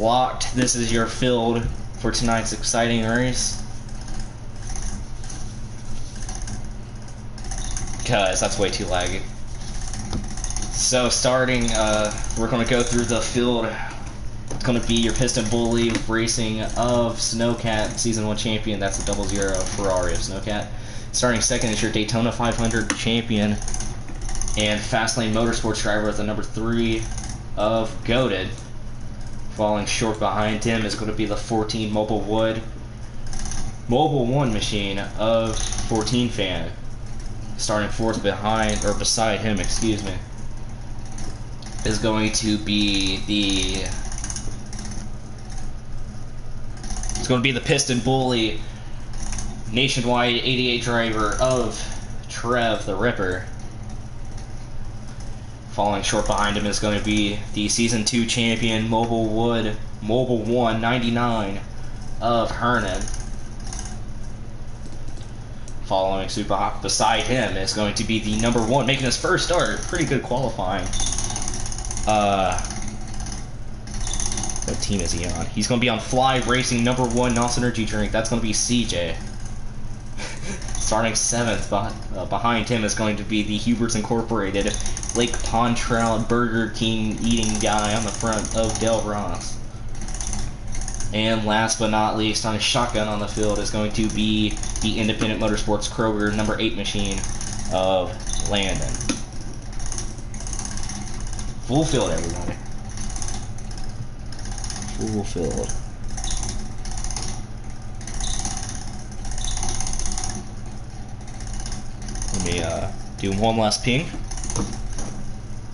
Locked. This is your field for tonight's exciting race. Because that's way too laggy. So starting, we're going to go through the field. It's going to be your Piston Bully Racing of Snowcat, Season 1 champion. That's the 00 Ferrari of Snowcat. Starting second is your Daytona 500 champion and Fastlane Motorsports driver with the number 3 of Goated. Falling short behind him is going to be the 14 Mobile One machine of 14 Fan. Starting fourth behind, or beside him, excuse me, is going to be the Piston Bully Nationwide 88 driver of Trev the Ripper. Falling short behind him is going to be the Season 2 champion Mobile One 99 of Hernan. Following suit beside him is going to be the number 1, making his first start. Pretty good qualifying. What team is he on? He's going to be on Fly Racing number 1 NOS Energy Drink. That's going to be CJ. Starting 7th behind him is going to be the Huberts Incorporated Lake Pond Trout Burger King eating guy on the front of Del Ross. And last but not least, on a shotgun on the field is going to be the Independent Motorsports Kroger number 8 machine of Landon. Full field, everybody. Full field. Let me do one last ping.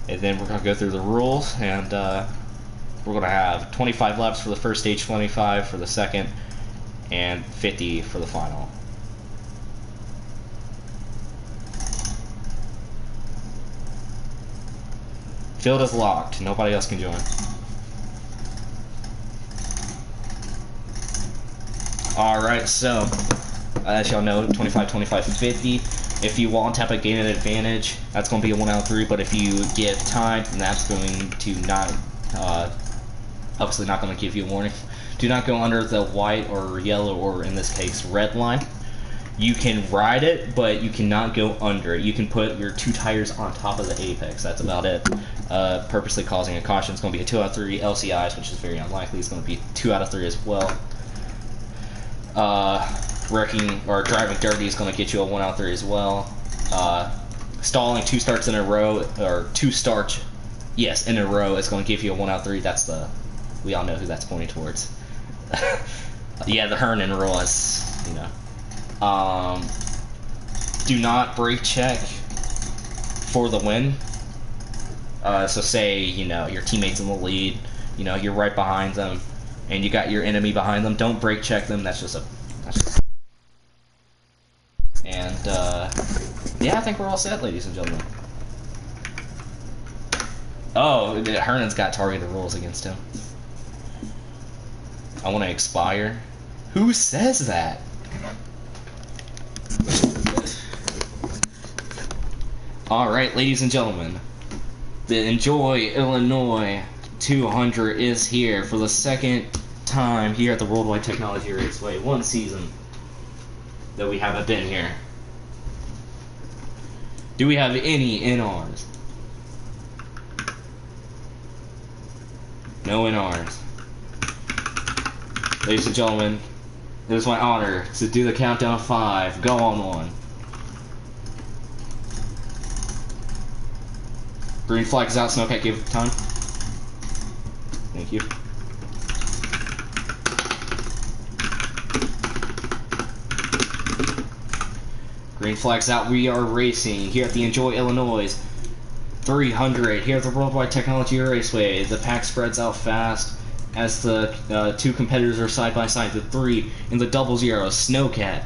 And then we're going to go through the rules, and we're going to have 25 laps for the first stage, 25 for the second, and 50 for the final. Field is locked. Nobody else can join. Alright, so, as y'all know, 25, 25, 50. If you wall tap a gain an advantage, that's going to be a 1 out of 3, but if you get timed, then that's going to not, obviously not going to give you a warning. Do not go under the white or yellow, or in this case, red line. You can ride it, but you cannot go under it. You can put your 2 tires on top of the apex. That's about it. Purposely causing a caution. It's going to be a 2 out of 3 LCIs, which is very unlikely. It's going to be 2 out of 3 as well. Wrecking or driving dirty is going to get you a 1 out of 3 as well. Stalling 2 starts in a row, or 2 starts, yes, in a row is going to give you a 1 out of 3. That's the, we all know who that's pointing towards. Yeah, the Hernan rule is, you know. Do not brake check for the win. So say, you know, your teammate's in the lead, you know, you're right behind them, and you got your enemy behind them. Don't brake check them. That's just and yeah, I think we're all set, ladies and gentlemen. Oh, Hernan's got targeted rules against him. I want to expire. Who says that? Alright, ladies and gentlemen, the Enjoy Illinois 200 is here for the second time here at the Worldwide Technology Raceway. 1 season that we haven't been here. Do we have any NRs? No NRs. Ladies and gentlemen, it is my honor to do the countdown of 5. Go on 1. Green flag is out. Snowcat, give it time. Thank you. Green flag's out. We are racing here at the Enjoy Illinois 300 here at the Worldwide Technology Raceway. The pack spreads out fast as the 2 competitors are side by side. The 3 in the 00, Snowcat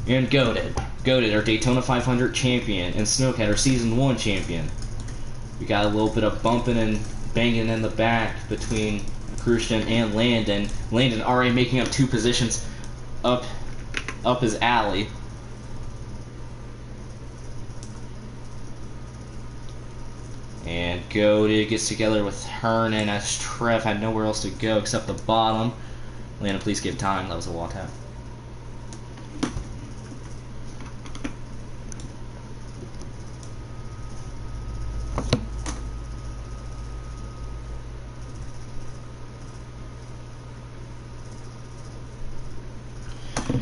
and Goated. Goated, our Daytona 500 champion, and Snowcat, our Season 1 champion. We got a little bit of bumping and banging in the back between Christian and Landon. Landon already making up 2 positions up his alley. And Goated gets together with Hernan as Trev had nowhere else to go except the bottom. Lana, please give time. That was a wall tap.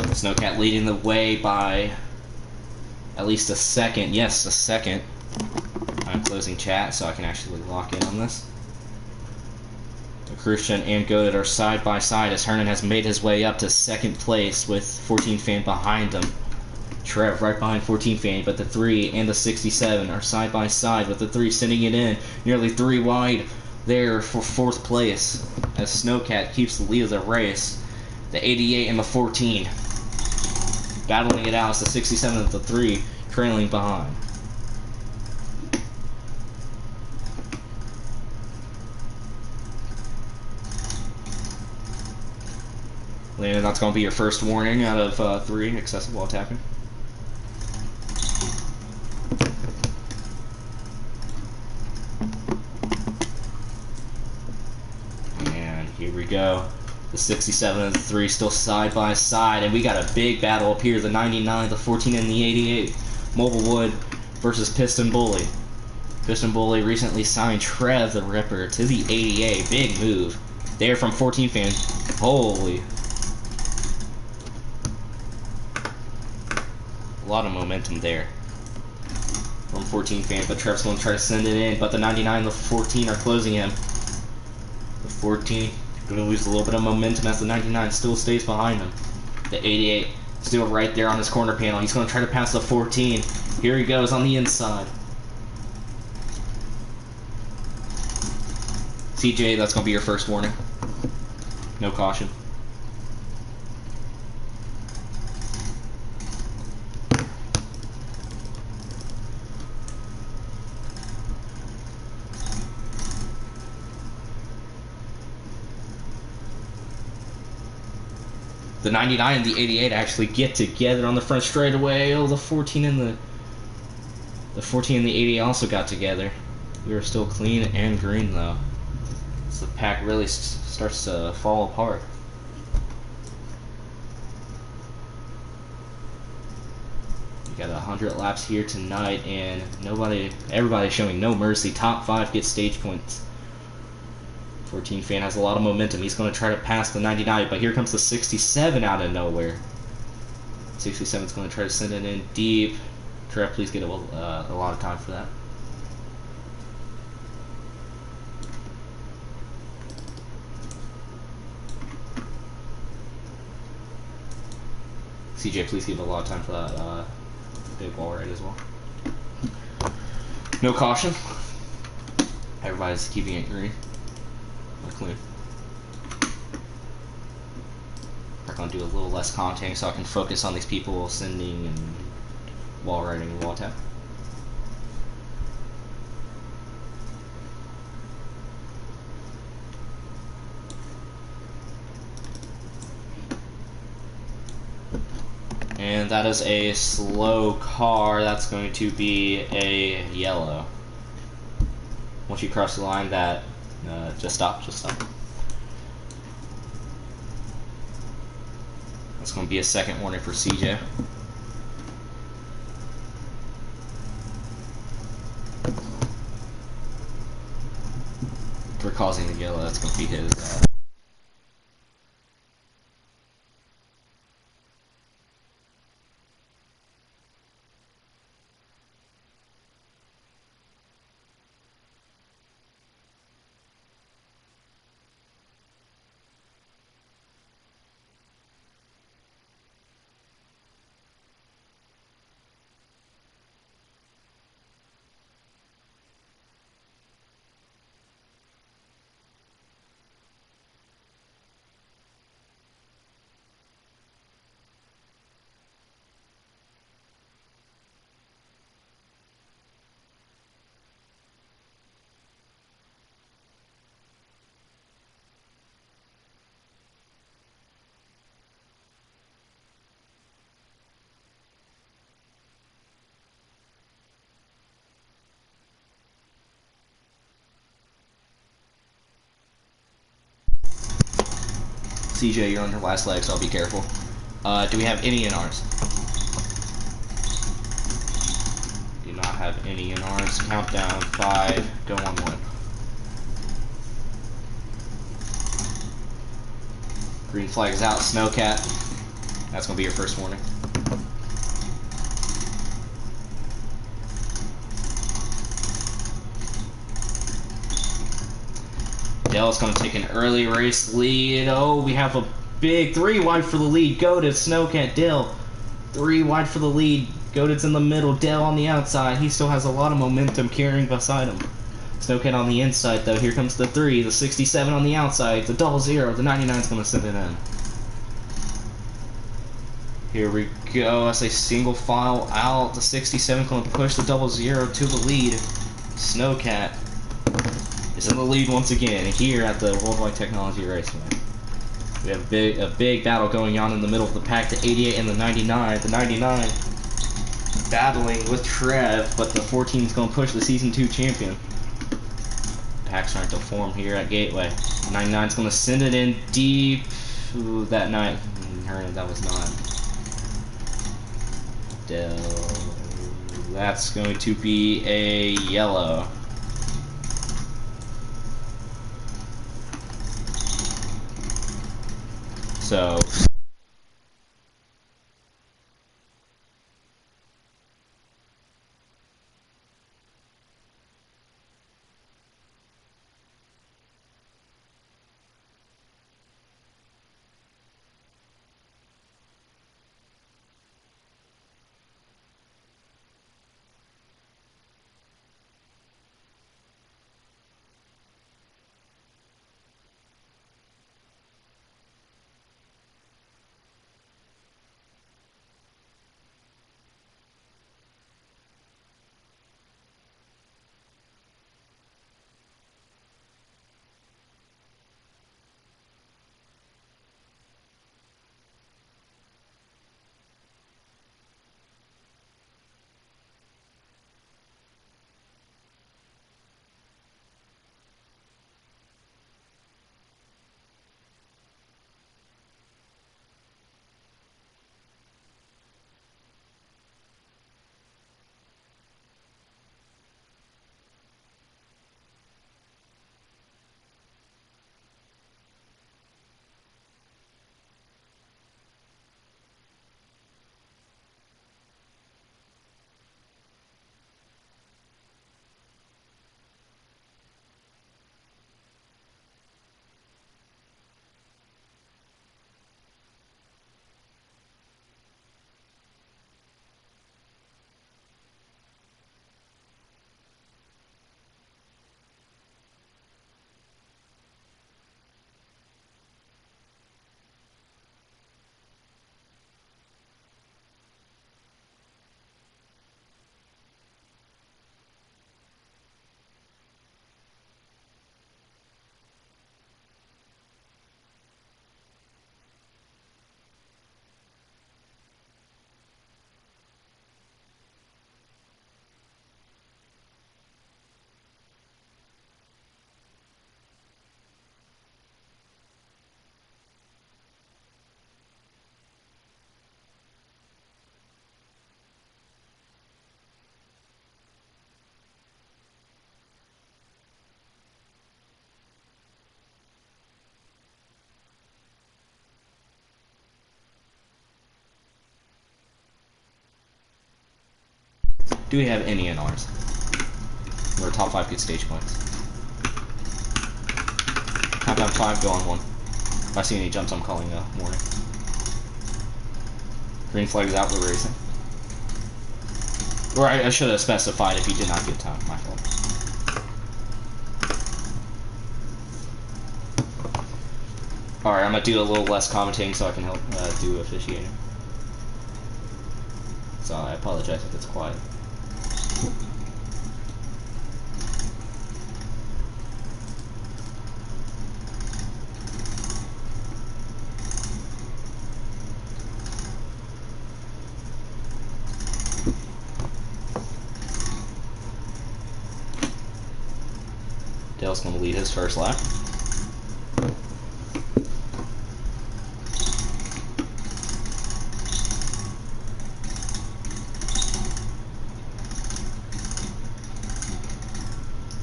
Snowcat leading the way by at least a second. Yes, a second. I'm closing chat so I can actually lock in on this. Christian and Goated are side by side as Hernan has made his way up to second place with 14 Fan behind him. Trev right behind 14 Fan, but the 3 and the 67 are side by side with the 3 sending it in nearly 3 wide there for 4th place as Snowcat keeps the lead of the race. The 88 and the 14 battling it out as the 67 and the 3 trailing behind. Landon, that's going to be your first warning out of 3, excessive wall tapping. And here we go. The 67 and the 3 still side by side, and we got a big battle up here. The 99, the 14, and the 88. Maplewood versus Piston Bully. Piston Bully recently signed Trev the Ripper to the 88. Big move there from 14 Fan. Holy. A lot of momentum there from 14 Fan, but Trev's going to try to send it in, but the 99 and the 14 are closing him. The 14 going to lose a little bit of momentum as the 99 still stays behind him. The 88 still right there on his corner panel. He's going to try to pass the 14. Here he goes on the inside. CJ, that's going to be your first warning. No caution. The 99 and the 88 actually get together on the front straightaway. Oh, the 14 and the 14 and the 88 also got together. We are still clean and green though. So the pack really starts to fall apart. We got 100 laps here tonight, and everybody showing no mercy. Top 5 get stage points. 14 Fan has a lot of momentum. He's going to try to pass the 99, but here comes the 67 out of nowhere. 67 is going to try to send it in deep. Trev, please get a lot of time for that. CJ, please give a lot of time for that big wall right as well. No caution. Everybody's keeping it green. Clean. We're going to do a little less contact so I can focus on these people sending and wall riding and wall tap. And that is a slow car. That's going to be a yellow. Once you cross the line, that just stop. That's going to be a second warning for CJ. For causing the yellow, that's going to be his. CJ, you're on your last leg, so I'll be careful. Do we have any NRs? Do not have any NRs. Countdown, 5, go on 1. Green flag is out, Snowcat. That's gonna be your first warning. Dell's gonna take an early race lead. Oh, we have a big 3 wide for the lead. Goated, Snowcat, Dell. 3 wide for the lead. Goated's in the middle, Dell on the outside. He still has a lot of momentum carrying beside him. Snowcat on the inside though. Here comes the 3, the 67 on the outside, the 00, the 99's gonna send it in. Here we go, as a single file out, the 67 gonna push the 00 to the lead. Snowcat is in the lead once again here at the Worldwide Technology Raceway. We have a big battle going on in the middle of the pack, the 88 and the 99. The 99 battling with Trev, but the 14 is going to push the Season 2 champion. Pack's starting to form here at Gateway. 99 is going to send it in deep. Ooh, that night. That was not. That's going to be a yellow. So do we have any NRs? Or top 5 get stage points. Countdown 5, go on 1. If I see any jumps, I'm calling a warning. Green flag is out, we're racing. Or I should have specified if he did not get time, my fault. Alright, I'm gonna do a little less commentating so I can help do officiating. So I apologize if it's quiet. Dale's going to lead his first lap.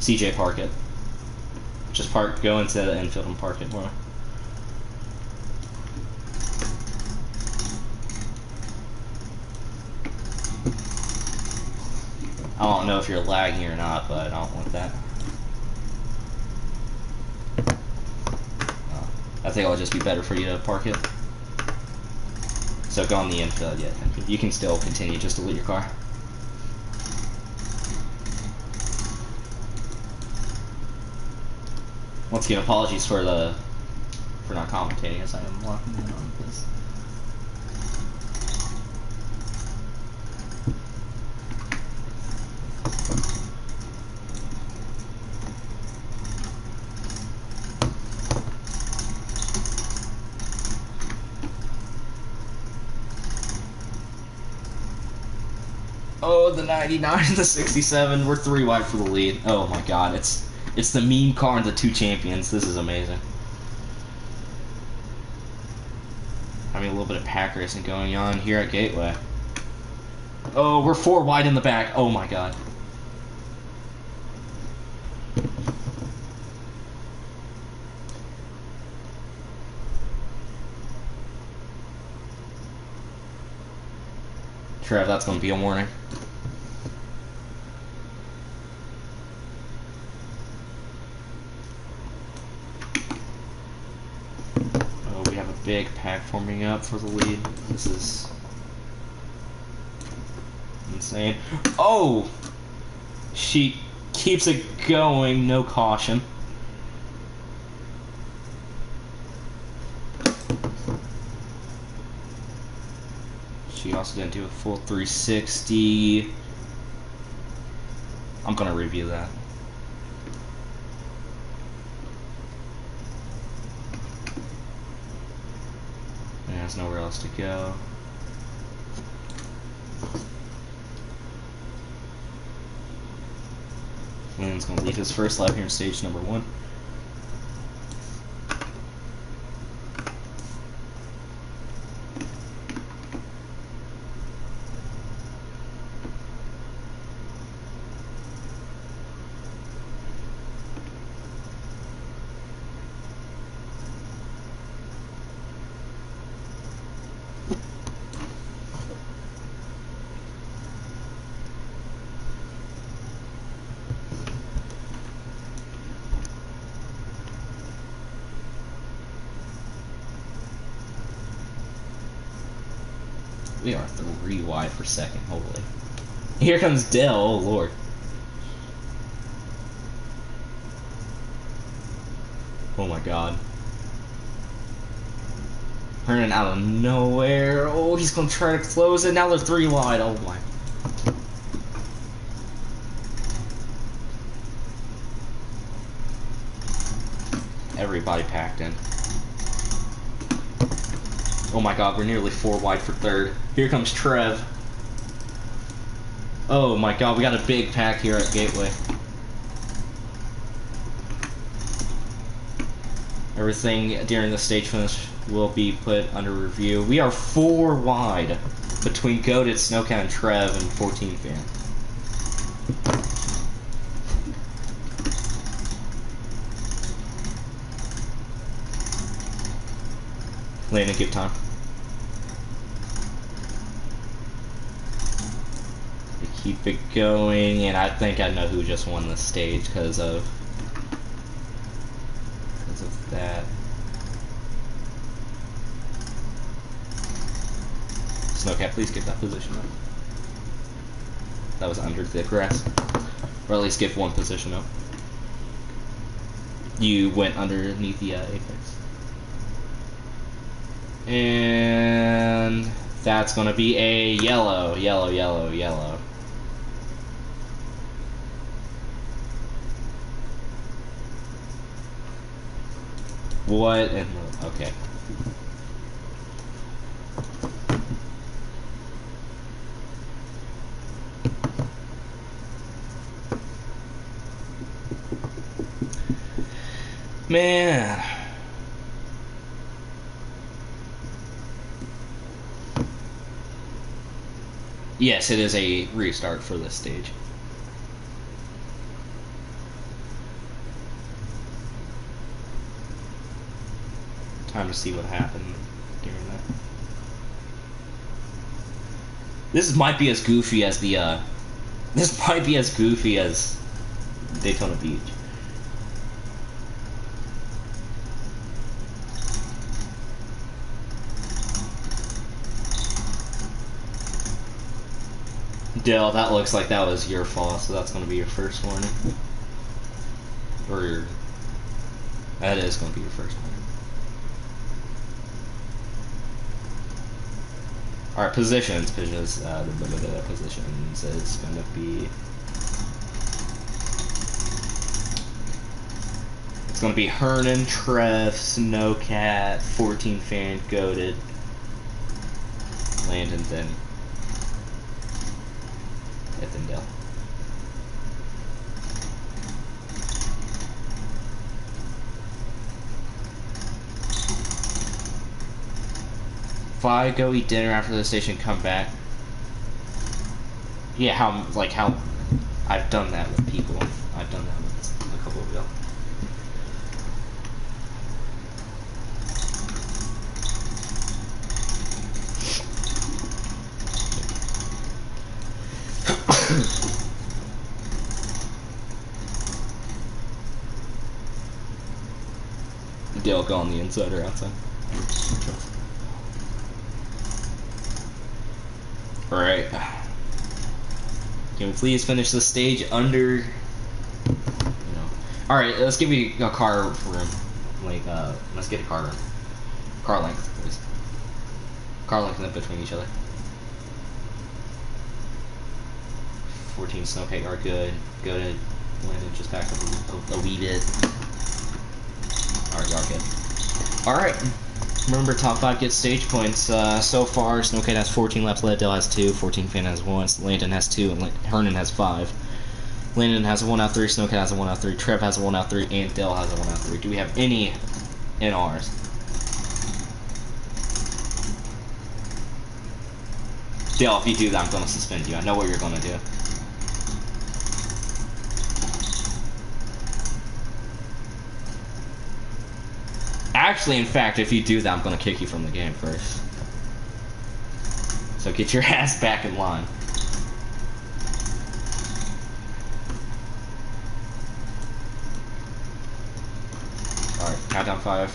CJ, park it. Just go into the infield and park it more. I don't know if you're lagging or not, but I don't want that. I think it'll just be better for you to park it. So go on the infield, yeah. You can still continue, just delete your car. Once again, apologies for not commentating as I am walking in on this. Oh, the 99 and the 67. We're 3 wide for the lead. Oh my god, it's the meme car and the 2 champions. This is amazing. Having a little bit of pack racing going on here at Gateway. Oh, we're 4 wide in the back. Oh my god. Trev, that's going to be a warning. Oh, we have a big pack forming up for the lead. This is insane. Oh! She keeps it going, no caution. She also didn't do a full 360. I'm gonna review that. And there's nowhere else to go. Lynn's gonna lead his first lap here in stage number 1. We are 3 wide for second, holy. Here comes Dell, oh lord. Oh my god. Turning out of nowhere. Oh, he's gonna try to close it. Now they're 3 wide, oh my. Everybody packed in. Oh my god, we're nearly 4 wide for third. Here comes Trev. Oh my god, we got a big pack here at Gateway. Everything during the stage finish will be put under review. We are 4 wide between Goated, Snowcat, and Trev, and 14 fan. Landon, keep time. They keep it going, and I think I know who just won this stage because of that. Snowcat, please give that position up. That was under the grass. Or at least give 1 position up. You went underneath the apex. And that's going to be a yellow, yellow, yellow, yellow. What? Okay. Man. Yes, it is a restart for this stage. Time to see what happened during that. This might be as goofy as the, this might be as goofy as Daytona Beach. Dale, that looks like that was your fault, so that's going to be your first warning. Or that is going to be your first warning. Alright, positions, positions is going to be... It's going to be Hernan, Trev, Snowcat, 14 Fan, Goated, Landon, then Ethindale. If I go eat dinner after the station, come back. Yeah, how I've done that with people. I've done that with a couple of y'all. Dale, go on the inside or outside? Alright. Can we please finish the stage under... You know. Alright, let's give you a car room. Like, let's get a car room. Car length, please. Car length in between each other. 14 Snowcake are good. Go to Landon, just back up a wee bit. Alright, y'all good. Alright. Remember, top 5 get stage points. So far, Snowcat has 14 laps, Leadell has 2, 14 Fan has 1, Landon has 2, and Hernan has 5. Landon has a 1 out of 3, Snowcat has a 1 out of 3, Trev has a 1 out of 3, and Dale has a 1 out of 3. Do we have any in ours? Dale, if you do that, I'm going to suspend you. I know what you're going to do. Actually, in fact, if you do that, I'm going to kick you from the game first. So get your ass back in line. Alright, countdown 5.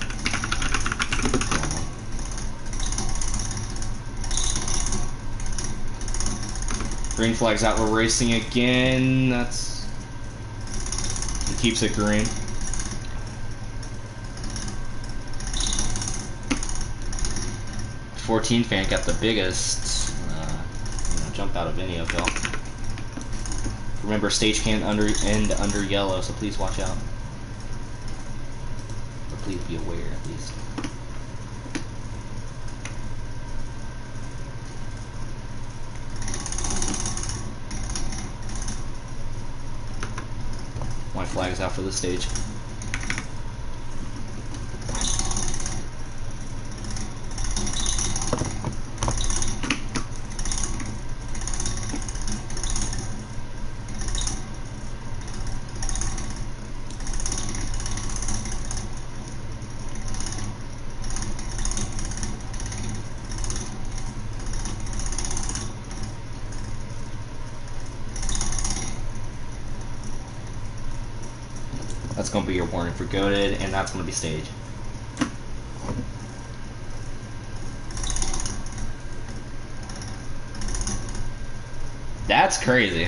Green flag's out, we're racing again. That's... It keeps it green. '14 Fan got the biggest jump out of any of y'all. Remember, stage can't end under yellow, so please watch out. Or please be aware, at least. White flag is out for the stage. That's going to be your warning for Goated, and that's going to be stage. That's crazy.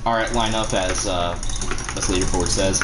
Alright, line up as leaderboard says.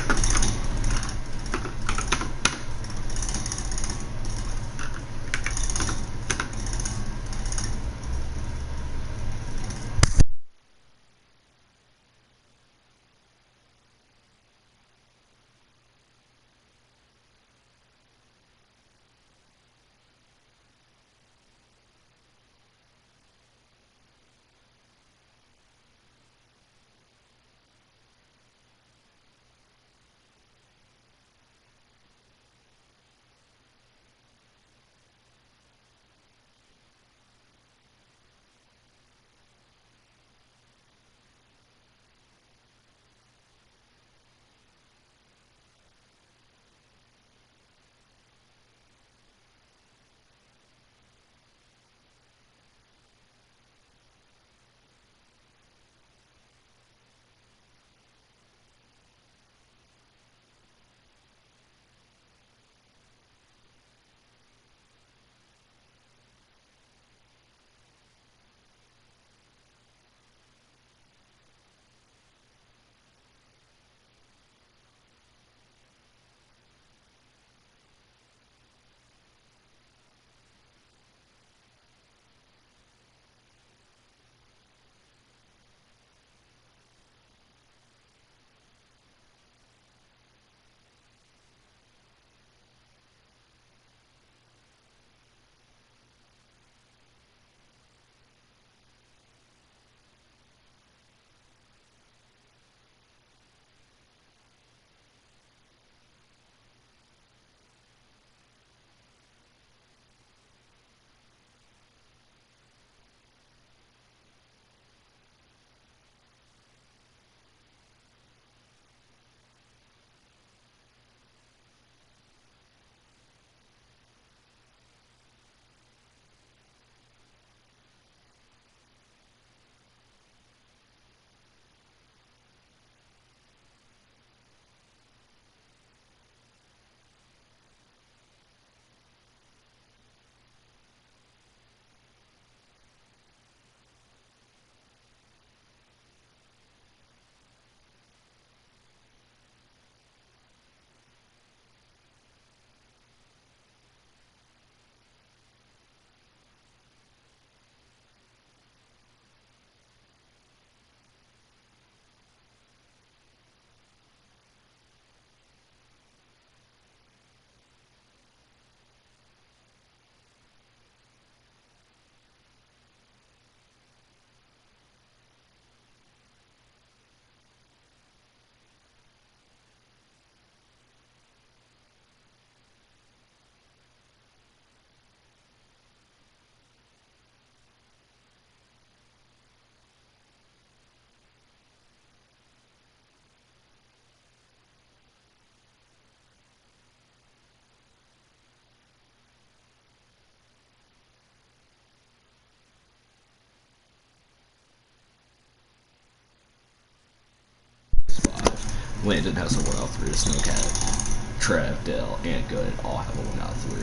Landon has a 1 out of 3. Snowcat, Trev, Dale, and Good all have a 1 out of 3.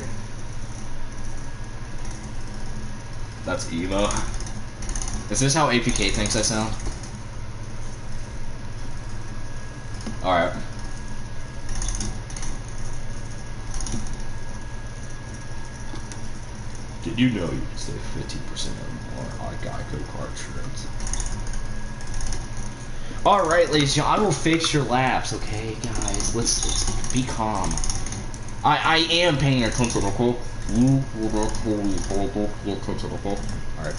That's emo. Is this how APK thinks I sound? Alright. Did you know you can save 50% or more on Geico car insurance? Alright, ladies and gentlemen, I will fix your laps, okay, guys? Let's be calm. I am paying attention, okay? Alright.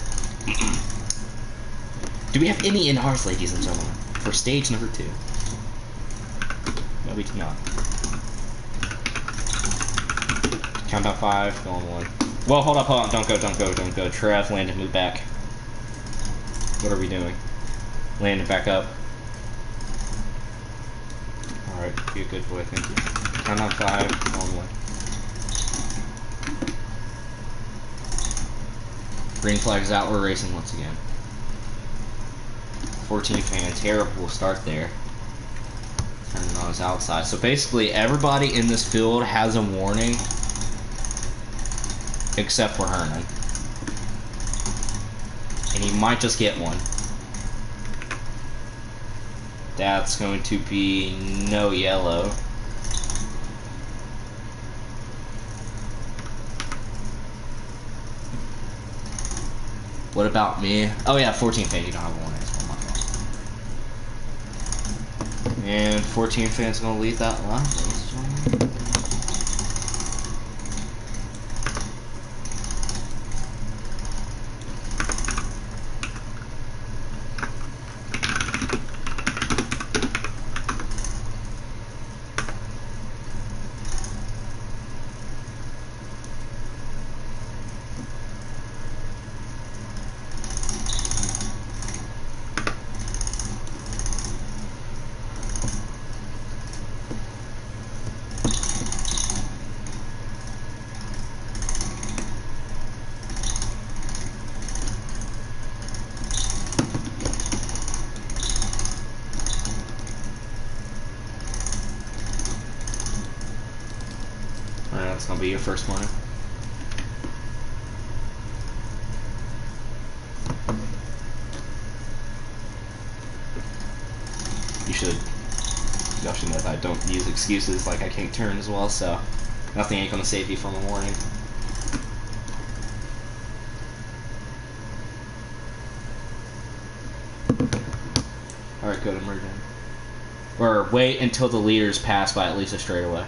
Do we have any NRs, ladies and gentlemen, for stage number 2? No, we do not. Countdown 5, going 1. Well, hold up, don't go. Trev, Landon, move back. What are we doing? Landon, back up. Alright, be a good boy, thank you. Countdown 5, going 1. Green flag's out, we're racing once again. 14 fan, terrible start there. Turning on his outside. So basically, everybody in this field has a warning, except for Hernan. And he might just get one. That's going to be no yellow. What about me? Oh yeah, 14 fan, you don't have a warning. And 14 fans gonna lead that lap. That's gonna be your first warning. Y'all should know that I don't use excuses like I can't turn as well, so nothing ain't gonna save you from a warning. Alright, go to merge in. Or wait until the leaders pass by at least a straightaway.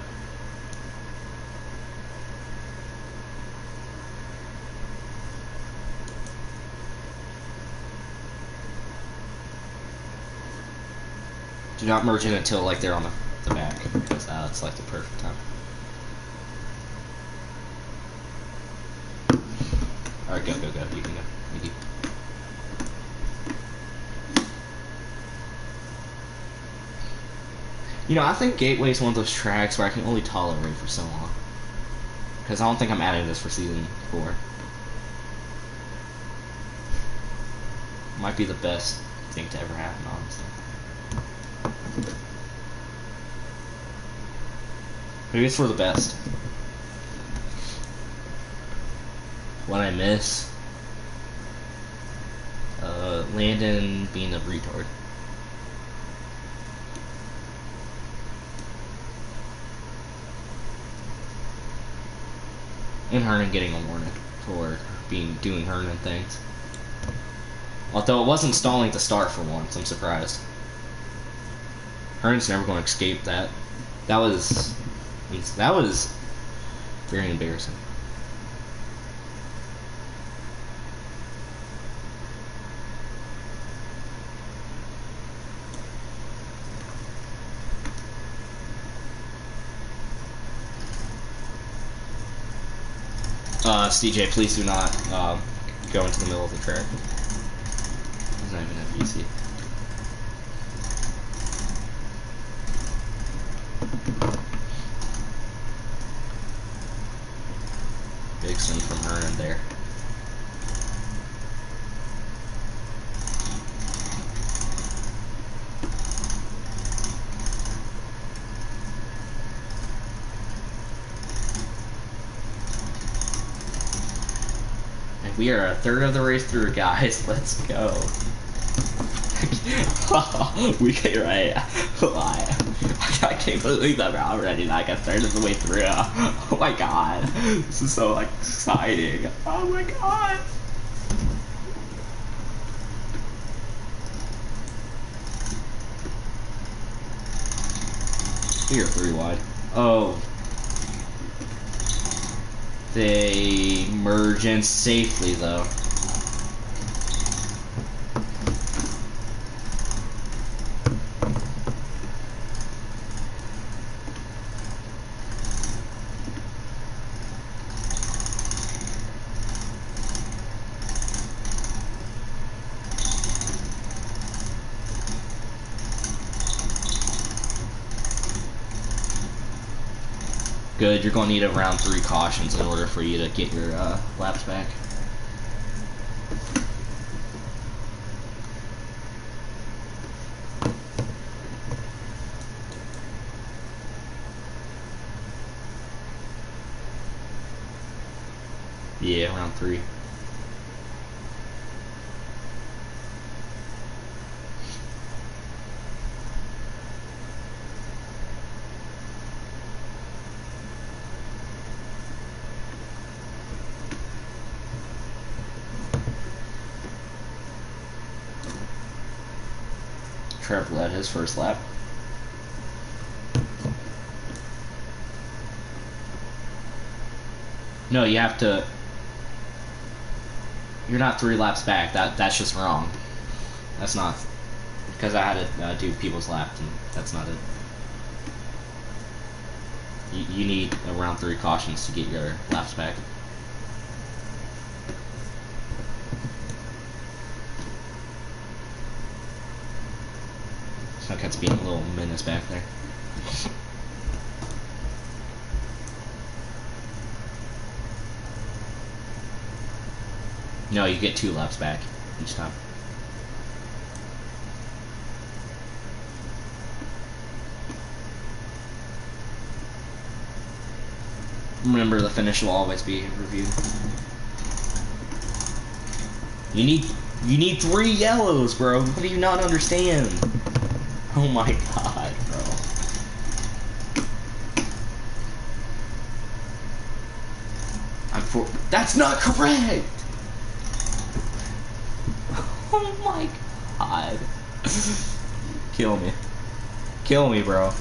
Do not merge in until like they're on the back, because that's like the perfect time. Alright, go. You can go. Thank you. You know, I think Gateway is one of those tracks where I can only tolerate for so long. Because I don't think I'm adding this for season 4. Might be the best thing to ever happen, honestly. Maybe it's for the best. What I miss? Landon being a retard. And Hernan getting a warning for doing Hernan things. Although it wasn't stalling to start for once, I'm surprised. Hernan's never going to escape that. That was very embarrassing. CJ, please do not go into the middle of the track. He's not even at VC. Big sin from Hernan there. We are a third of the race through, guys. Let's go. We get right. I can't believe that we're already like a third of the way through. Oh my god. This is so like exciting. Oh my god. You're 3 wide. Oh. They merge in safely though. Good, you're going to need around 3 cautions in order for you to get your laps back. Yeah, around 3. Trev led his first lap. No, you have to. You're not 3 laps back. That's just wrong. That's not, because I had to do people's laps, and that's not it. You need around 3 cautions to get your laps back. Snowcat's being a little menace back there. No, you get 2 laps back each time. Remember, the finish will always be reviewed. You need 3 yellows, bro. What do you not understand? Oh my god, bro. That's not correct! Oh my god. Kill me. Kill me, bro.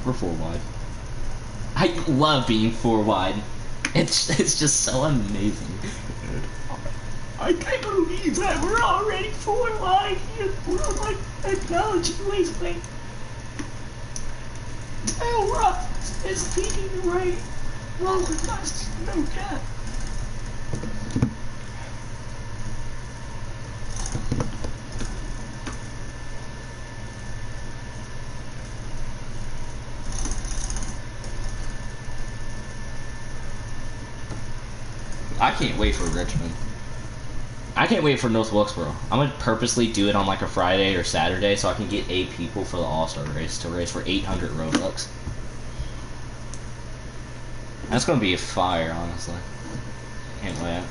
We're 4 wide. I love being 4 wide. It's just so amazing. I can't believe that we're already 4 wide here. We're like technology Raceway. Tail Rock is leading the right roller coaster, no cap. I can't wait for Richmond. I can't wait for North Wilkesboro. I'm gonna purposely do it on like a Friday or Saturday so I can get 8 people for the All-Star race to race for 800 Robux. That's gonna be a fire, honestly. Can't wait.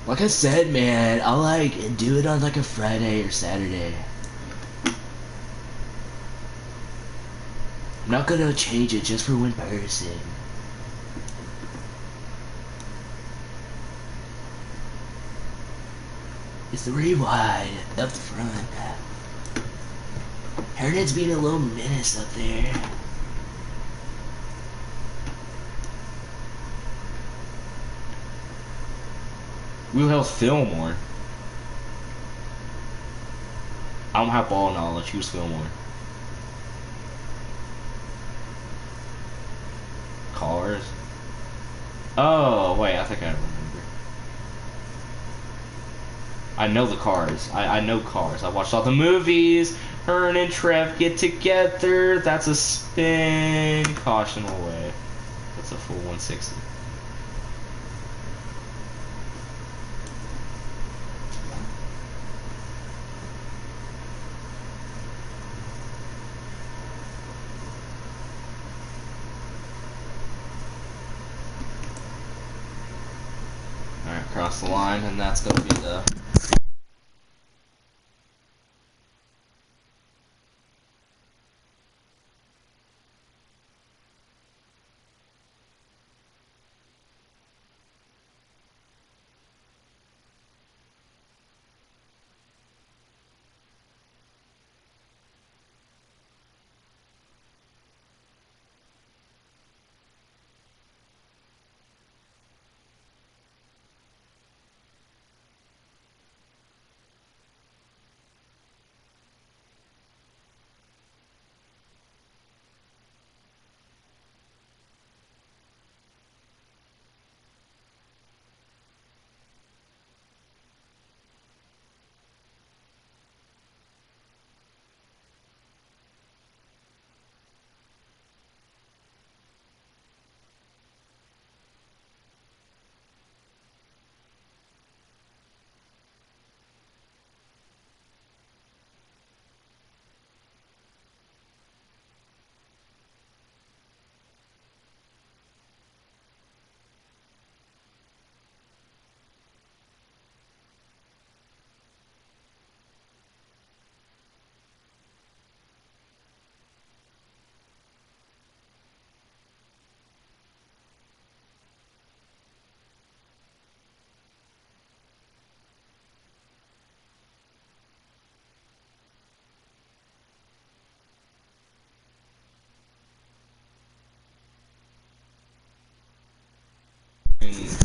Like I said, man, I'll like do it on like a Friday or Saturday. I'm not gonna change it just for one person. It's 3 wide up the front. Herndon's being a little menace up there. Wheelhouse Fillmore. I don't have ball knowledge. Who's Fillmore? Cars. Oh, wait, I think I remember. I know the Cars. I know Cars. I watched all the movies. Hearn and Trev get together. That's a spin. Caution away. That's a full 160. Alright, cross the line, and that's going to be the...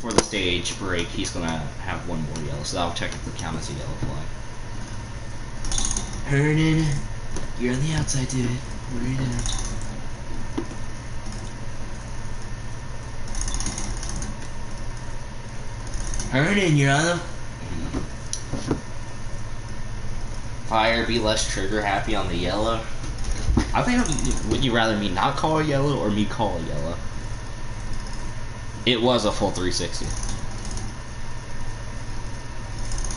For the stage break, he's gonna have one more yellow, so that'll technically count as a yellow flag. Hernan, you're on the outside, dude. What are you doing? Hernan, you're on the... Fire, be less trigger happy on the yellow. I think, would you rather me not call a yellow or me call a yellow? It was a full 360.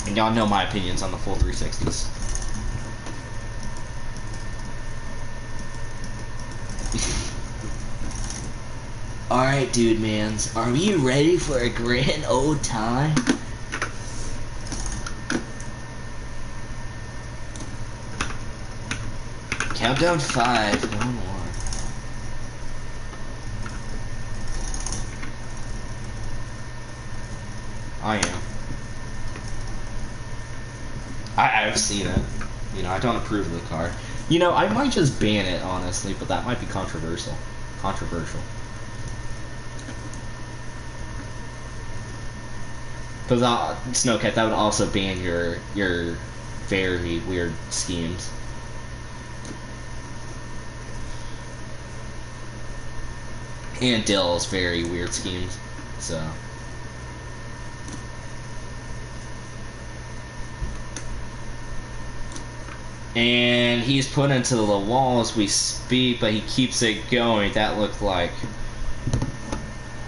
And y'all know my opinions on the full 360s. Alright, dude mans. Are we ready for a grand old time? Countdown 5. No more. I am. I've seen it. You know, I don't approve of the car. You know, I might just ban it, honestly, but that might be controversial. Controversial. Because Snowcat, that would also ban your very weird schemes. And Dill's very weird schemes. So. And he's put into the wall as we speak, but he keeps it going. That looked like...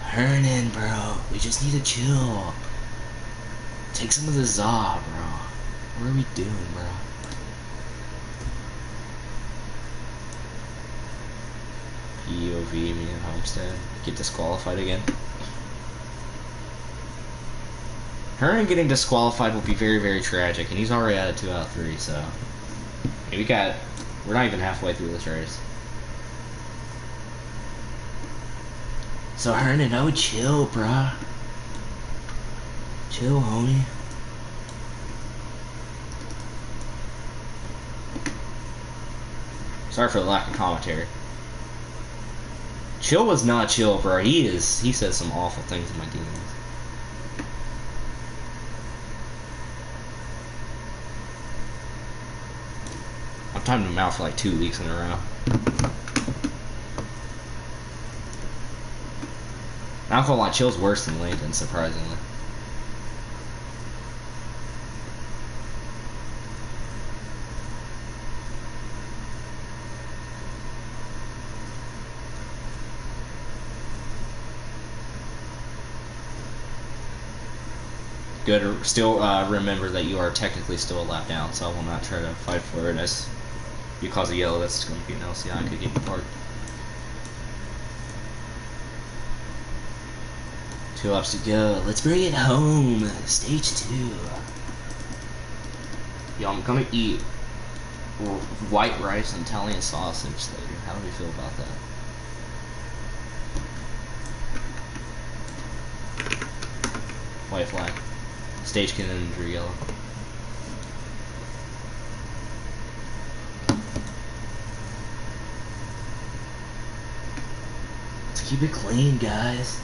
Hernan, bro. We just need to chill. Take some of the za, bro. What are we doing, bro? POV, me and Homestead. Get disqualified again. Hernan getting disqualified will be very, very tragic, and he's already at a 2 out of 3, so... Yeah, we're not even halfway through this race. So Hernan, I would chill, bruh. Chill, homie. Sorry for the lack of commentary. Chill was not chill, bro. He said some awful things in my DMs. I've timed him out for like 2 weeks in a row. Not gonna lie, Chill's worse than Landon, surprisingly. good. Still remember that you are technically still a lap down, so I will not try to fight for it. As you cause a yellow, that's going to be an LCI. I could get you parked. 2 laps to go. Let's bring it home. Stage 2. Yo, I'm gonna eat white rice and Italian sausage later. How do we feel about that? White flag. Stage calendar yellow. Let's keep it clean, guys.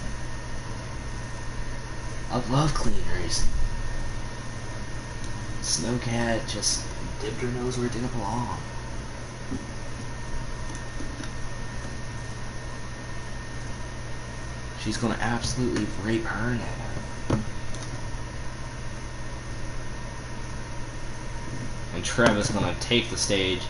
I love clean racing. Snowcat just dipped her nose where it didn't belong. She's gonna absolutely rape her now. And Trevor's gonna take the stage.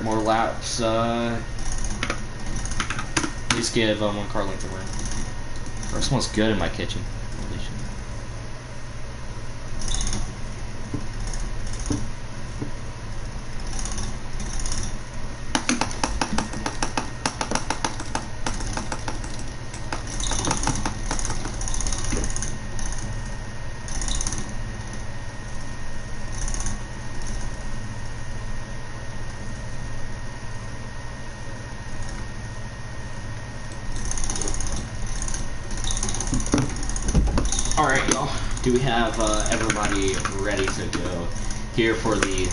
More laps. Please give one car length away. First one's good in my kitchen. Holy shit. Alright, y'all. Do we have everybody ready to go here for the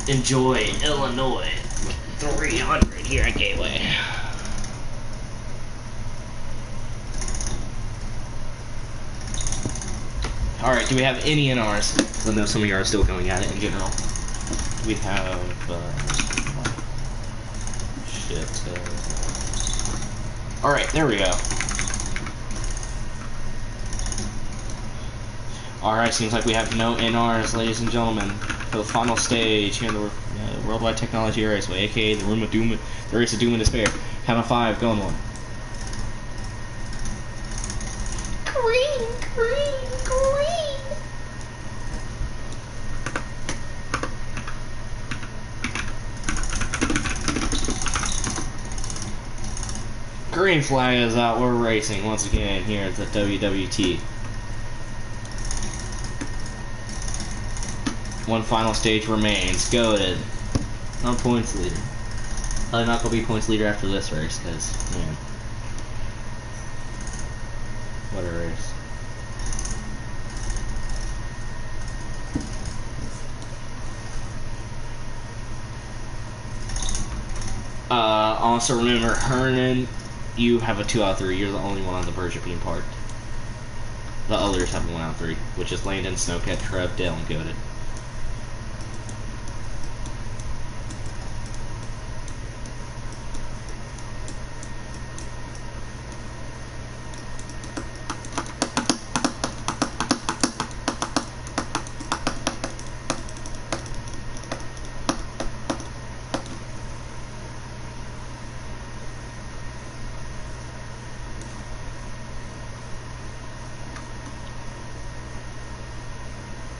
Enjoy Illinois 300 here at Gateway? Alright, do we have any NRs? I know some of you are still going at it in general. Do we have, shit, Alright, there we go. Alright, seems like we have no NRs, ladies and gentlemen, for the final stage here in the Worldwide Technology Raceway, aka the Room of Doom, the Race of Doom and Despair. Count on 5, going 1. Green, green, green. Green flag is out. We're racing once again here at the WWT. One final stage remains. Goated. I'm points leader. I'm not gonna be points leader after this race, because, man. What a race. Also remember, Hernan, you have a 2 out of 3. You're the only one on the verge of being parked. The others have 1 out of 3, which is Landon, Snowcat, Trev, Dale, and Goated.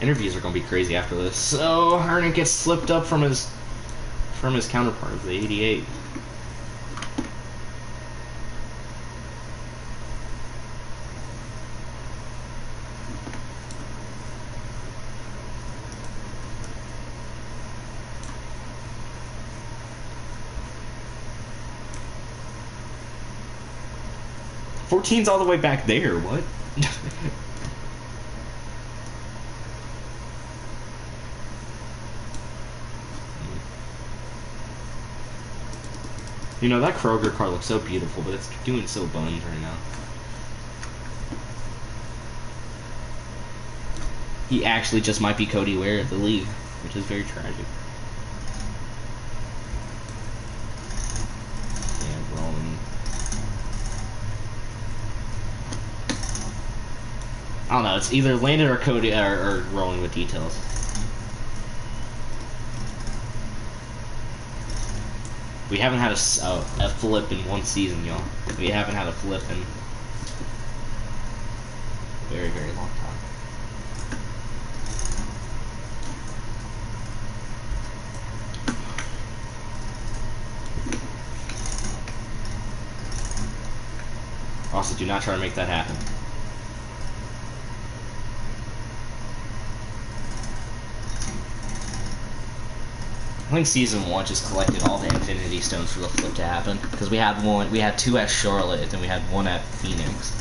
Interviews are gonna be crazy after this. So Hernan gets slipped up from his counterpart, the 88. "14's all the way back there. What?" You know, that Kroger car looks so beautiful, but it's doing so buns right now. He actually just might be Cody Ware at the league, which is very tragic. Yeah, rolling. I don't know, it's either Landon or Cody or rolling with details. We haven't had a flip in one season, y'all. We haven't had a flip in a very, very long time. Also, do not try to make that happen. I think season 1 just collected all the Infinity Stones for the flip to happen, because we had 2 at Charlotte, and we had 1 at Phoenix.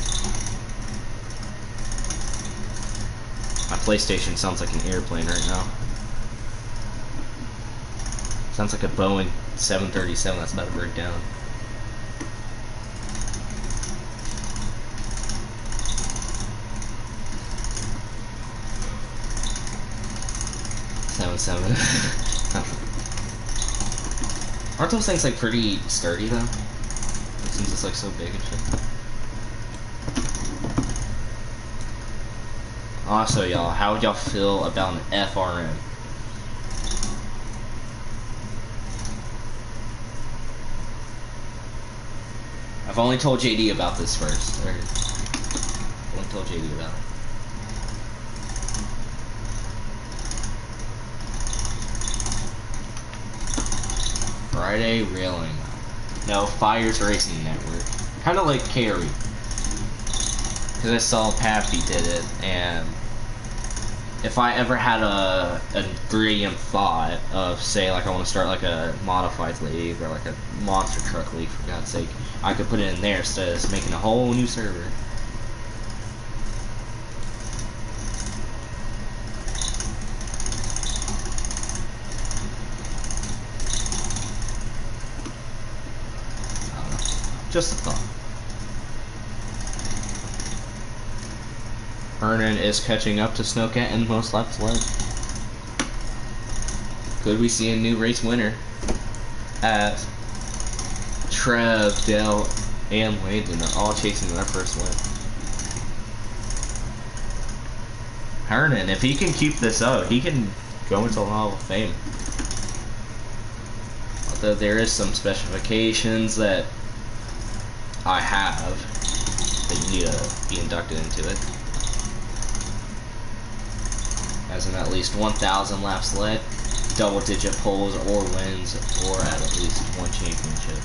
My PlayStation sounds like an airplane right now. Sounds like a Boeing 737 that's about to break down. Seven. Aren't those things like pretty sturdy though? Since it's like so big and shit. Also, y'all, how would y'all feel about an FRM? I've only told JD about this first. I've only told JD about it. Friday Railing. No, Fires Racing Network. Kind of like Carrie. Because I saw Pappy did it, and if I ever had a 3 AM thought of, say, like I want to start like a modified league or like a monster truck league, for God's sake, I could put it in there instead of making a whole new server. Just a thought. Hernan is catching up to Snowcat in most laps led. Could we see a new race winner as Trev, Dale, and Layden are all chasing their first win? Hernan, if he can keep this up, he can go into the Hall of Fame. Although there is some specifications that I have that you need to be inducted into it. As in at least 1,000 laps led, double-digit poles or wins, or at least one championship.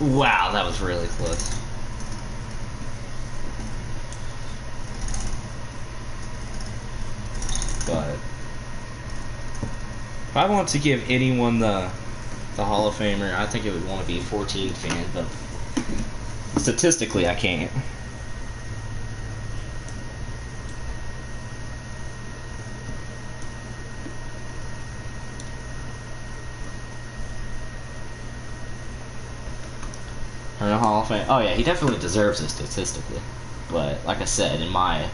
Wow, that was really close. But if I want to give anyone the Hall of Famer, I think it would want to be a 14 fan, but statistically I can't. Hall of Fame. Oh yeah, he definitely deserves it statistically. But like I said, in my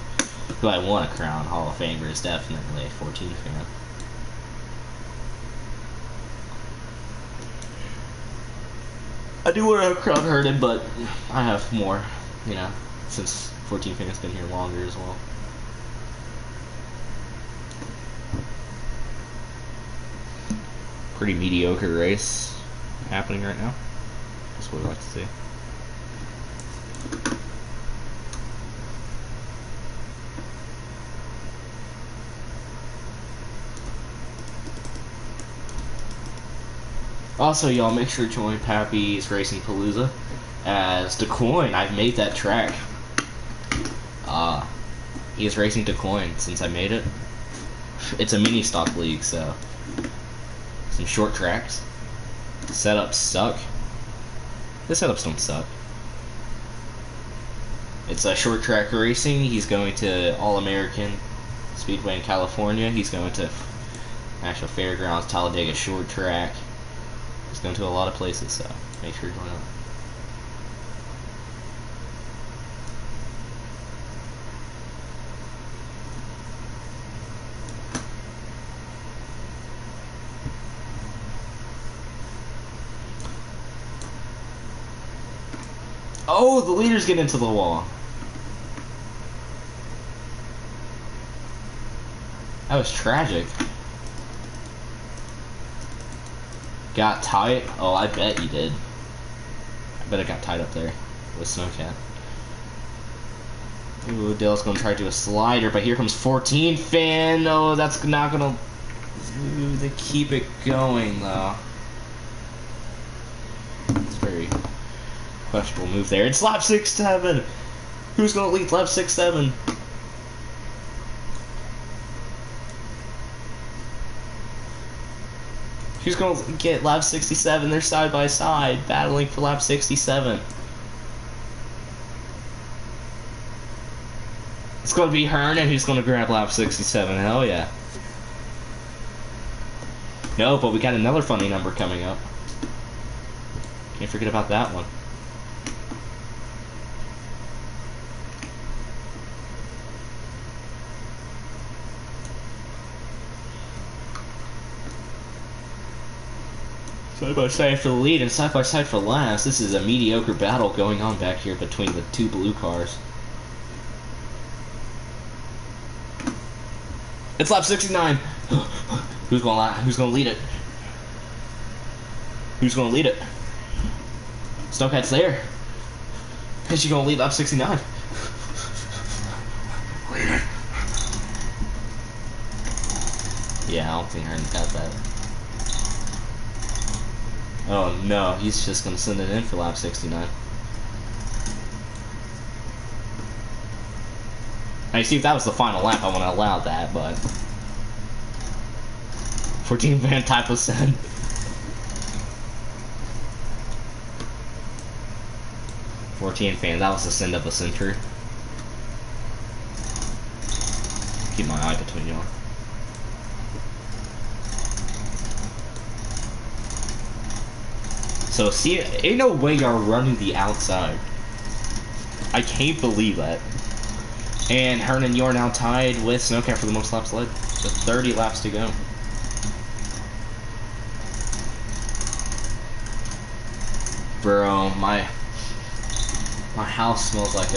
who I want to crown Hall of Famer is definitely a 14 fan. I do want to crown Hernan, but I have more, you know, since 14 fan has been here longer as well. Pretty mediocre race happening right now. That's what I like to see. Also, y'all, make sure to join Pappy's Racing Palooza as DeCoin. I've made that track. He is racing DeCoin since I made it. It's a mini stock league, so some short tracks. Setups suck. The setups don't suck. It's a short track racing. He's going to All-American Speedway in California. He's going to National Fairgrounds, Talladega Short Track. He's going to a lot of places, so make sure to join up. Oh, the leaders get into the wall. That was tragic. Got tight? Oh, I bet you did. I bet it got tight up there with Snowcat. Ooh, Dale's gonna try to do a slider, but here comes 14 fan. Oh, that's not gonna. Ooh, they keep it going though. It's very questionable move there. It's lap 6-7. Who's gonna lead lap 6-7? Who's going to get lap 67? They're side by side, battling for lap 67. It's going to be Hernan who's going to grab lap 67. Hell yeah. No, but we got another funny number coming up. Can't forget about that one. Side by side for the lead and side by side for last. This is a mediocre battle going on back here between the two blue cars. It's lap 69. Who's gonna lead it? Who's gonna lead it? Snowcat's there. Is she gonna lead lap 69? Lead it. Yeah, I don't think Hernan got that. Oh no, he's just gonna send it in for lap 69. Now you see, if that was the final lap, I wouldn't allow that, but 14 Van Typo said. 14 fan. That was the send of a century. Keep my eye between y'all. So see, ain't no way y'all running the outside. I can't believe that. And Hernan, you're now tied with Snowcat for the most laps led. So 30 laps to go. Bro, my house smells like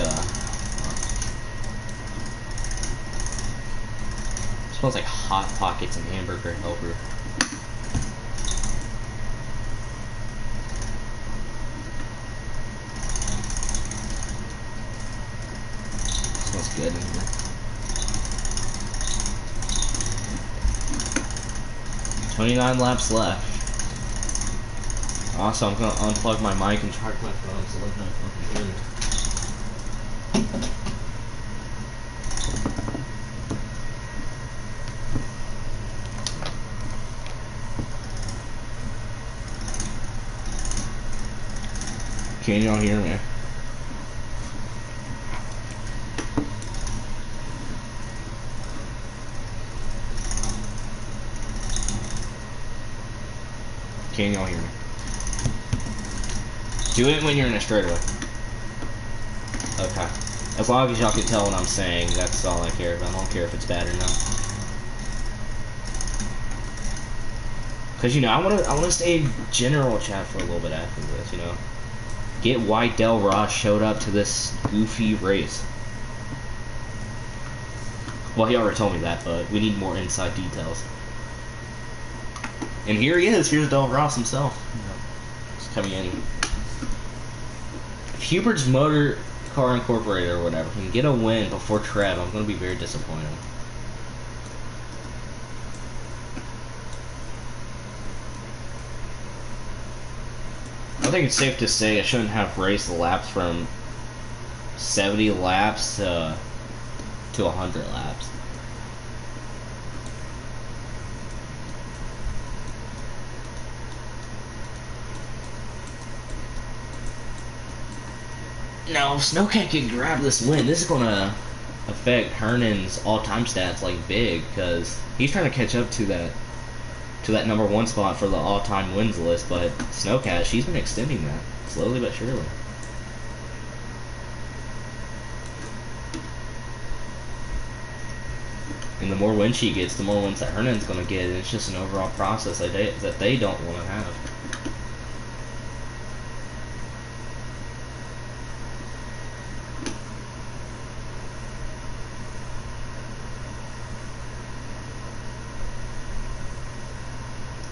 smells like Hot Pockets and Hamburger Helper. Smells good in here. 29 laps left. Also, I'm gonna unplug my mic and charge my phone so there's no fucking wind. Can y'all hear me? Can y'all hear me? Do it when you're in a straightaway. Okay. As long as y'all can tell what I'm saying, that's all I care about. I don't care if it's bad or not. Cause you know, I wanna stay in general chat for a little bit after this, you know. Get why Del Ross showed up to this goofy race. Well, he already told me that, but we need more inside details. And here he is. Here's Del Ross himself. He's coming in. If Hubert's Motor Car Incorporated or whatever can get a win before Trev, I'm going to be very disappointed. I think it's safe to say I shouldn't have raced the laps from 70 laps to 100 laps. Now, if Snowcat can grab this win, this is going to affect Hernan's all-time stats like big, because he's trying to catch up to that #1 spot for the all-time wins list. But Snowcat, she's been extending that slowly but surely. And the more wins she gets, the more wins that Hernan's going to get. And it's just an overall process that they don't want to have.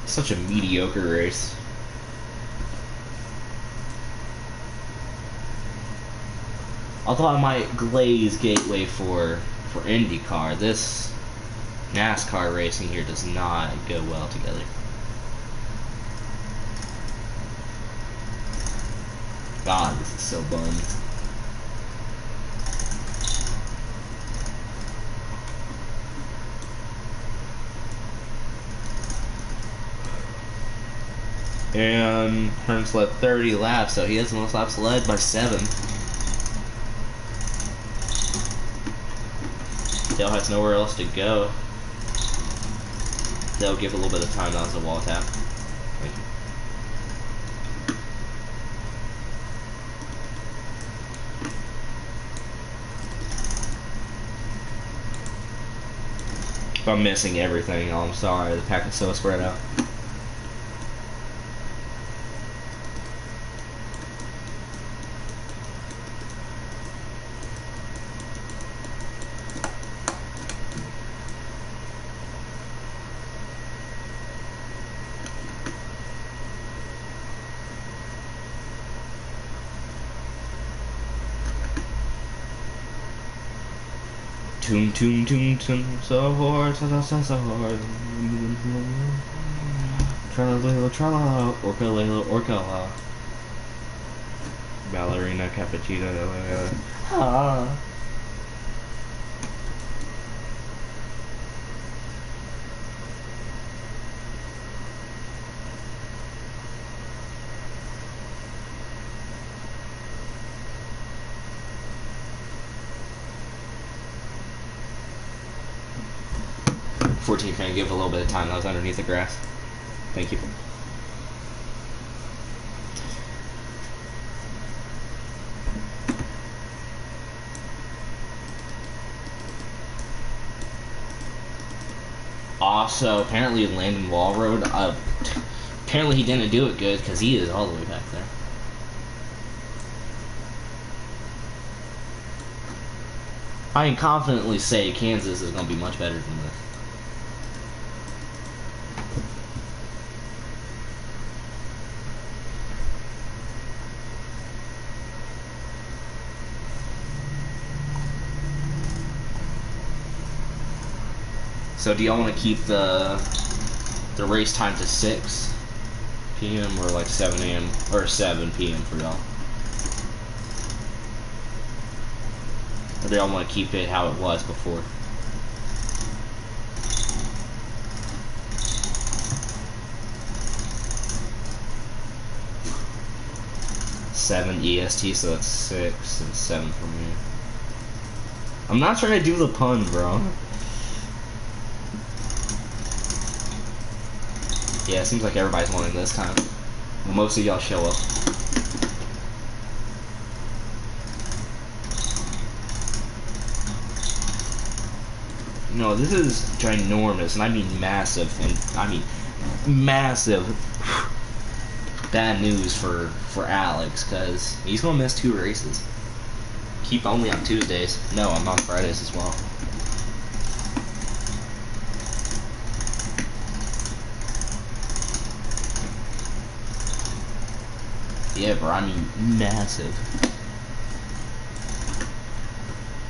Such a mediocre race. Although I might glaze gateway for IndyCar, this NASCAR racing here does not go well together. God, this is so bummed. And Hearns led 30 laps, so he has the most laps led by 7. Dale has nowhere else to go. They'll give a little bit of time. That was a wall tap. Thank you. If I'm missing everything, I'm sorry. The pack is so spread out. Toon toon toon toon, so hard, so hard. Tralala, tralala, orca, layla, orca. Ballerina, cappuccino, ah. 14 fan, give a little bit of time. That was underneath the grass. Thank you. Also, apparently Landon Wallroad, apparently he didn't do it good because he is all the way back there. I can confidently say Kansas is going to be much better than this. So do y'all want to keep the race time to 6 p.m. or like 7 a.m. or 7 p.m. for y'all? Or do y'all want to keep it how it was before? Seven EST, so it's 6 and 7 for me. I'm not trying to do the pun, bro. Yeah, it seems like everybody's wanting this time. Most of y'all show up. No, this is ginormous, and I mean massive, and I mean massive bad news for Alex, because he's going to miss 2 races. Keep only on Tuesdays. No, I'm on Fridays as well. Yeah, bro, I mean massive.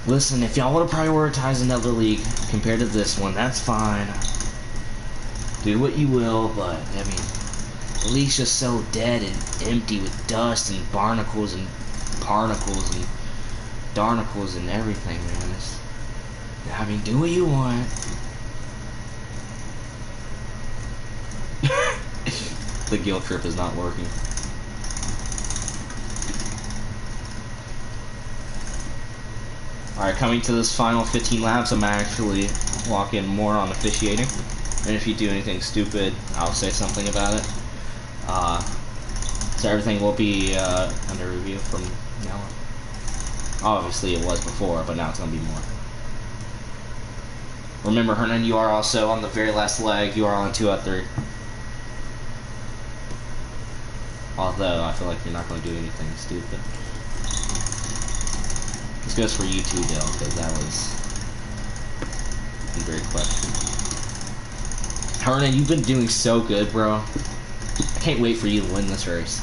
Listen, if y'all want to prioritize another league compared to this one, that's fine. Do what you will, but, I mean, the league's just so dead and empty with dust and barnacles and particles and darnacles and everything, man. It's, I mean, do what you want. The guilt trip is not working. Alright, coming to this final 15 laps, I'm actually walking more on officiating. And if you do anything stupid, I'll say something about it. So everything will be under review from now on. Obviously it was before, but now it's going to be more. Remember, Hernan, you are also on the very last leg. You are on 2 out of 3. Although, I feel like you're not going to do anything stupid. This goes for you too, Dale, because that was a great question. Hernan, you've been doing so good, bro. I can't wait for you to win this race.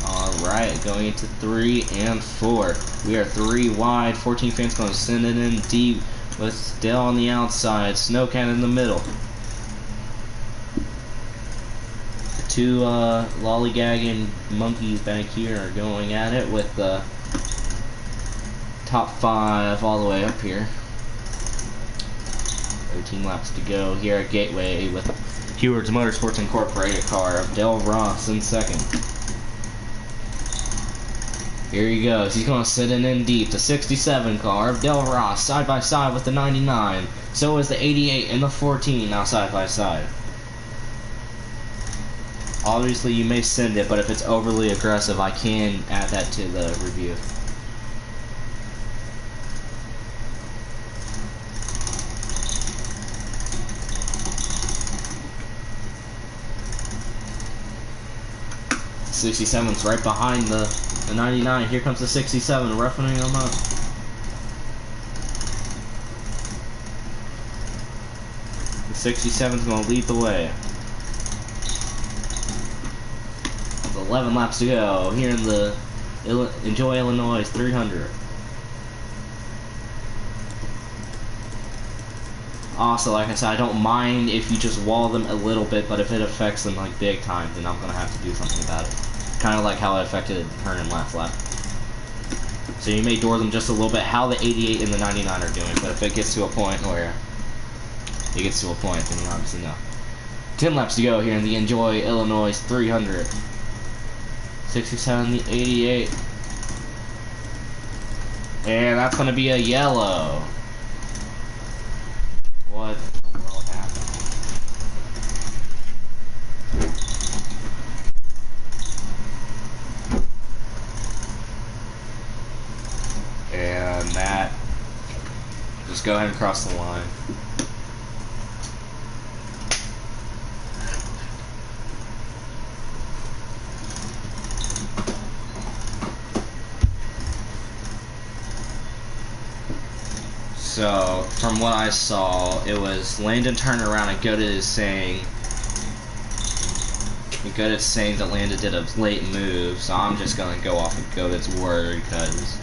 Alright, going into 3 and 4. We are 3 wide. 14 fans going to send it in deep with Dale on the outside. Snowcat in the middle. The 2 lollygagging monkeys back here are going at it with the top 5 all the way up here. 13 laps to go here at Gateway with Heward's Motorsports Incorporated car of Del Ross in second. Here he goes. He's going to sit in deep. The 67 car of Del Ross side by side with the 99. So is the 88 and the 14 now side by side. Obviously, you may send it, but if it's overly aggressive, I can add that to the review. The 67's right behind the 99. Here comes the 67, roughing him up. The 67's going to lead the way. 11 laps to go here in the Enjoy Illinois 300. Also, like I said, I don't mind if you just wall them a little bit, but if it affects them like big time, then I'm going to have to do something about it. Kind of like how it affected Hernan last lap. So you may door them just a little bit, how the 88 and the 99 are doing, but if it gets to a point where it gets to a point, then you obviously know. 10 laps to go here in the Enjoy Illinois 300. 67, the 88. And that's going to be a yellow. What the world happened? And that, just go ahead and cross the line. So, from what I saw, it was Landon turned around and Goated is saying that Landon did a late move, so I'm just gonna go off of Goated's word because.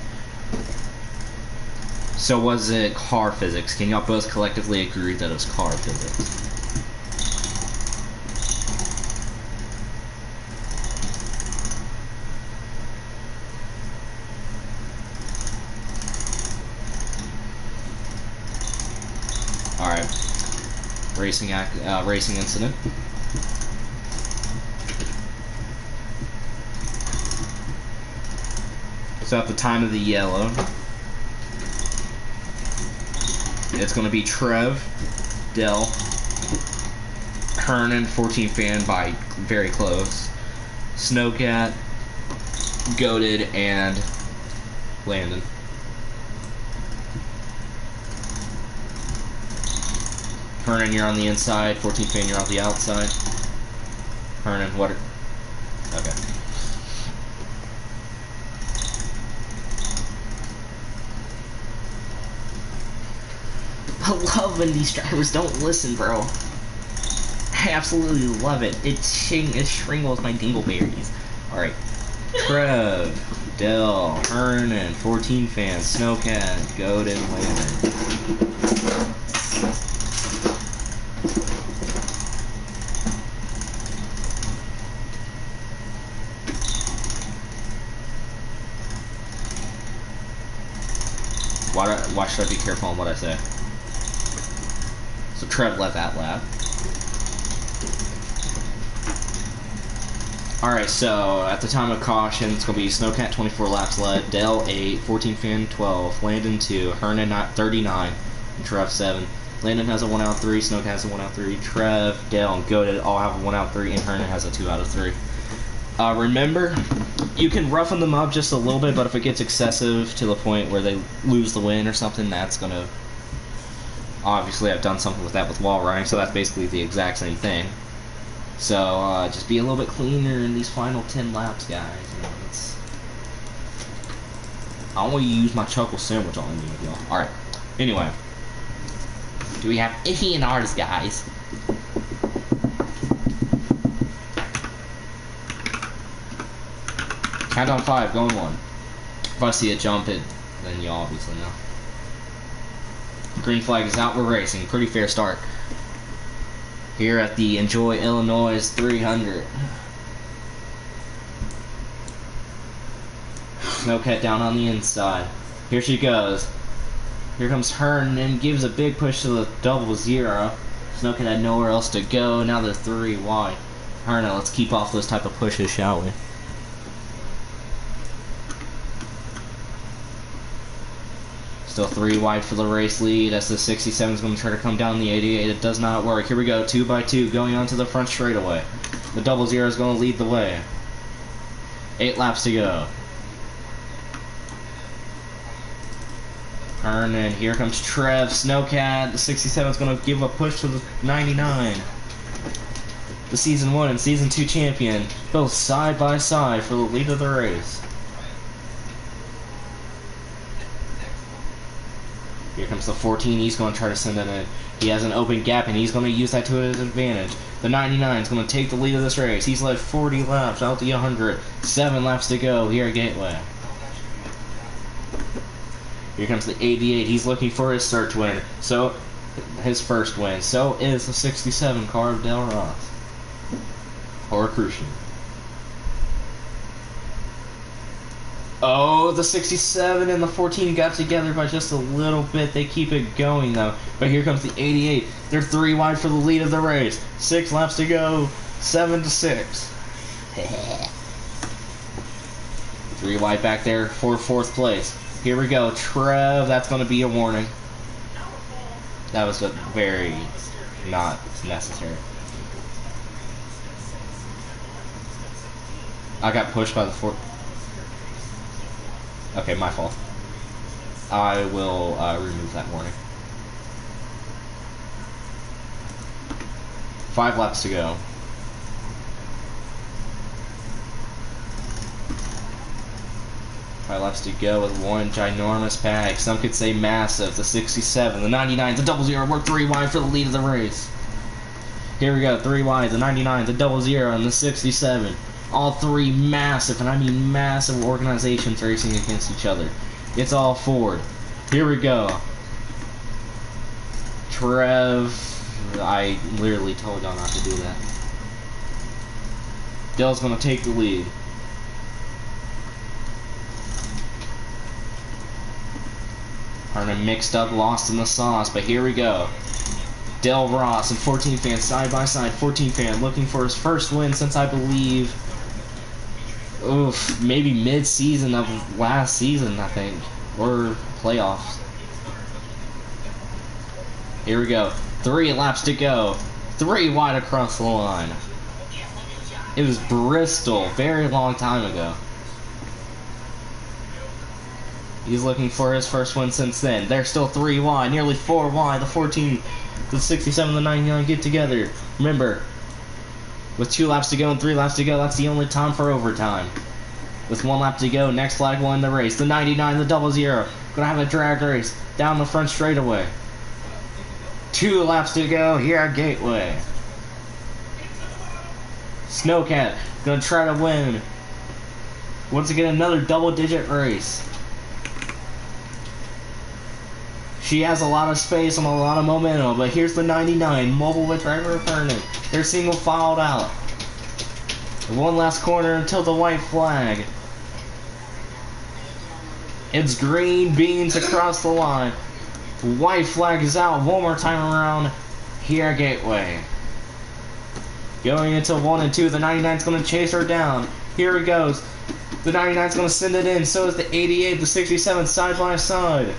So was it car physics? Can y'all both collectively agree that it was car physics? Alright. Racing incident. So at the time of the yellow, it's going to be Trev, Dell, Hernan, 14 fan by very close, Snowcat, Goated, and Landon. Hernan, you're on the inside. 14 fan, you're on the outside. Hernan, what? Okay. I love when these drivers don't listen, bro. I absolutely love it. It shringles my dingleberries. Alright. Trev, Dell, Hernan, 14 fan, Snowcat, Goated, Landon. Why should I be careful on what I say? So Trev led that lap. Alright, so at the time of caution, it's going to be Snowcat 24 laps led, Dell 8, 14 fan 12, Landon 2, Hernan 39, and Trev 7. Landon has a 1 out of 3, Snowcat has a 1 out of 3, Trev, Dell, and Goated all have a 1 out of 3, and Hernan has a 2 out of 3. Remember, you can roughen them up just a little bit, but if it gets excessive to the point where they lose the win or something, that's going to... Obviously, I've done something with that with wall riding, so that's basically the exact same thing. So, just be a little bit cleaner in these final 10 laps, guys. You know, I don't want to use my chuckle sandwich on any of y'all. Alright, anyway. Do we have Iffy and ours, guys? Countdown 5, going 1. If I see a jump it, then you obviously know. Green flag is out, we're racing. Pretty fair start. Here at the Enjoy Illinois 300. Snowcat down on the inside. Here she goes. Here comes Hernan and gives a big push to the 00. Snowcat had nowhere else to go. Now they're 3 wide. Hernan, let's keep off those type of pushes, shall we? Still 3 wide for the race lead as the 67 is going to try to come down the 88. It does not work. Here we go, 2 by 2 going on to the front straightaway. The 00 is going to lead the way. 8 laps to go. Hernan, here comes Trev, Snowcat. The 67 is going to give a push to the 99. The Season 1 and Season 2 champion, both side by side for the lead of the race. Here comes the 14, he's going to try to send it in. He has an open gap, and he's going to use that to his advantage. The 99 is going to take the lead of this race. He's led 40 laps, out the 100. 7 laps to go here at Gateway. Here comes the 88, he's looking for his search win. So, his first win. So is the 67 car of Del Ross. Or Crucian. Oh, the 67 and the 14 got together by just a little bit. They keep it going, though. But here comes the 88. They're 3 wide for the lead of the race. 6 laps to go. 7 to 6. 3 wide back there for 4th place. Here we go, Trev. That's going to be a warning. That was a very not necessary. I got pushed by the 4th. Okay, my fault. I will remove that warning. 5 laps to go. 5 laps to go with one ginormous pack. Some could say massive. The 67, the 99, the 00. We're 3 wide for the lead of the race. Here we go, 3 wide, the 99, the 00, and the 67. All 3 massive, and I mean massive organizations racing against each other. It's all Ford. Here we go. Trev. I literally told y'all not to do that. Dell's gonna take the lead. Hernan mixed up, lost in the sauce, but here we go. Del Ross and 14 fan side by side. 14 fan looking for his first win since I believe, maybe mid-season of last season, I think, or playoffs. Here we go. 3 laps to go. 3 wide across the line. It was Bristol, very long time ago. He's looking for his first win since then. They're still 3 wide, nearly 4 wide. The 14, the 67, the 99 get together. Remember, with 2 laps to go and 3 laps to go, that's the only time for overtime. With 1 lap to go, next flag will end the race. The 99, the 00, gonna have a drag race down the front straightaway. 2 laps to go here at Gateway. Snowcat gonna try to win. Once again, another double-digit race. She has a lot of space and a lot of momentum, but here's the 99, mobile with driver Hernan. They're single filed out. 1 last corner until the white flag. It's green beans across the line. The white flag is out one more time around here at Gateway. Going into 1 and 2, the 99's going to chase her down. Here he goes. The 99's going to send it in. So is the 88, the 67 side by side.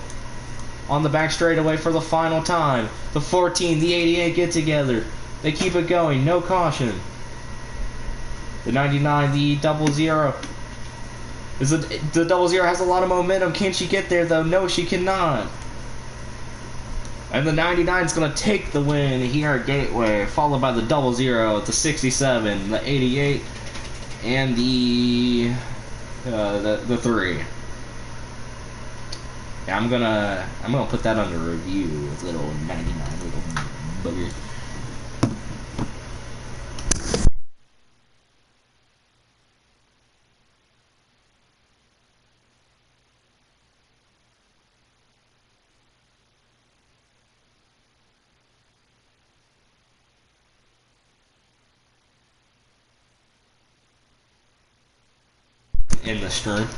On the back straightaway for the final time. The 14, the 88 get together. They keep it going. No caution. The 99, the 00. The 00 has a lot of momentum. Can she get there though? No, she cannot. And the 99 is going to take the win here at Gateway, followed by the 00, the 67, the 88, and the 3. Yeah, I'm gonna put that under review with little 99 little bugger. In the stern.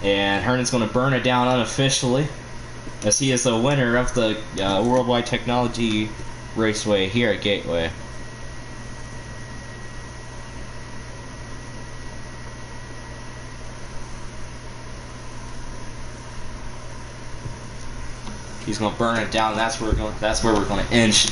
And Hernan's going to burn it down unofficially, as he is the winner of the Worldwide Technology Raceway here at Gateway. He's going to burn it down. That's where we're going to end.